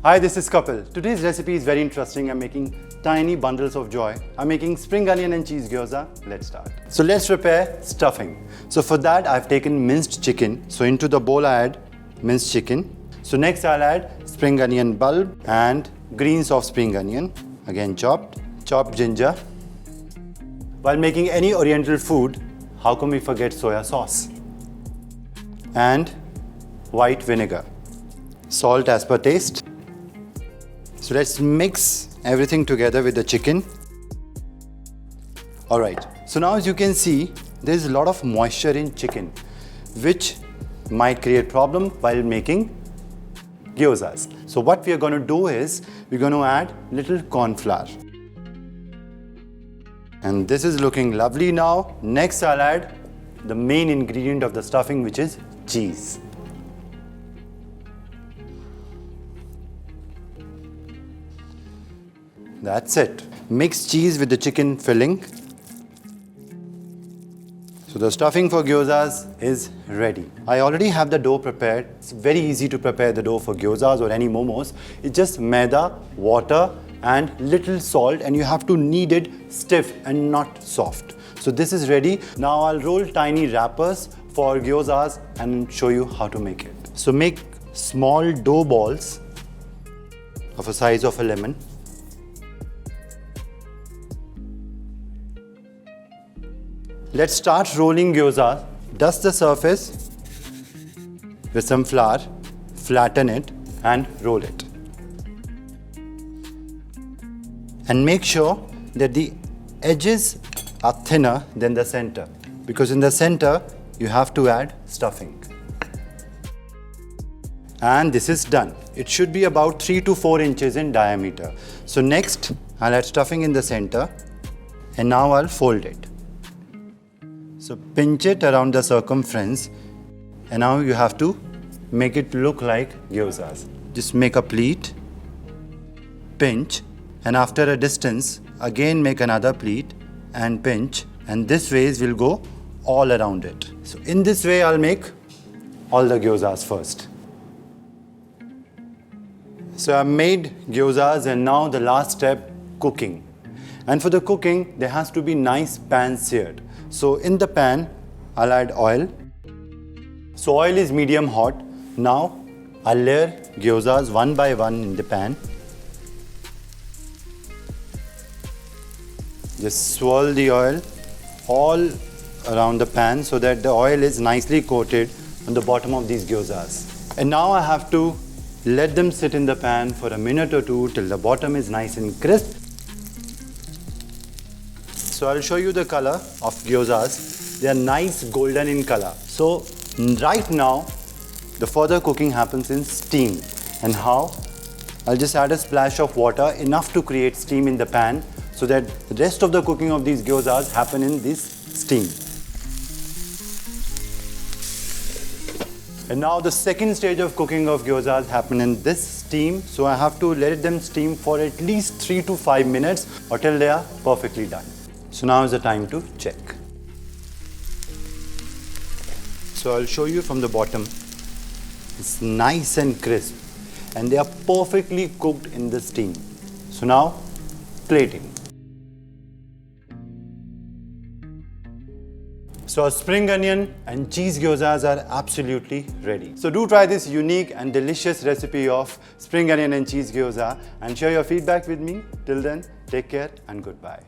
Hi, this is Kapil. Today's recipe is very interesting. I'm making tiny bundles of joy. I'm making spring onion and cheese gyoza. Let's start. So let's prepare stuffing. So for that, I've taken minced chicken. So into the bowl, I add minced chicken. So next, I'll add spring onion bulb and greens of spring onion. Again chopped. Chopped ginger. While making any oriental food, how come we forget soya sauce? And white vinegar. Salt as per taste. So let's mix everything together with the chicken. Alright, so now as you can see, there's a lot of moisture in chicken, which might create problem while making gyozas. So what we are going to do is, we're going to add little corn flour. And this is looking lovely now. Next I'll add the main ingredient of the stuffing, which is cheese. That's it. Mix cheese with the chicken filling. So the stuffing for gyozas is ready. I already have the dough prepared. It's very easy to prepare the dough for gyozas or any momos. It's just maida, water and little salt, and you have to knead it stiff and not soft. So this is ready. Now I'll roll tiny wrappers for gyozas and show you how to make it. So make small dough balls of a size of a lemon. Let's start rolling gyoza. Dust the surface with some flour, flatten it and roll it. And make sure that the edges are thinner than the center, because in the center you have to add stuffing. And this is done. It should be about 3 to 4 inches in diameter. So next I'll add stuffing in the center and now I'll fold it. So pinch it around the circumference and now you have to make it look like gyozas. Just make a pleat, pinch, and after a distance again make another pleat and pinch, and this way will go all around it. So in this way I'll make all the gyozas first. So I've made gyozas and now the last step, cooking. And for the cooking there has to be nice pan seared. So in the pan, I'll add oil. So oil is medium hot. Now I'll layer gyozas one by one in the pan. Just swirl the oil all around the pan so that the oil is nicely coated on the bottom of these gyozas. And now I have to let them sit in the pan for a minute or two till the bottom is nice and crisp. So I'll show you the color of gyozas. They are nice golden in color. So right now, the further cooking happens in steam. And how? I'll just add a splash of water, enough to create steam in the pan, so that the rest of the cooking of these gyozas happen in this steam. And now the second stage of cooking of gyozas happen in this steam. So I have to let them steam for at least 3 to 5 minutes or till they are perfectly done. So now is the time to check. So I'll show you from the bottom. It's nice and crisp and they are perfectly cooked in the steam. So now, plating. So our spring onion and cheese gyozas are absolutely ready. So do try this unique and delicious recipe of spring onion and cheese gyoza and share your feedback with me. Till then, take care and goodbye.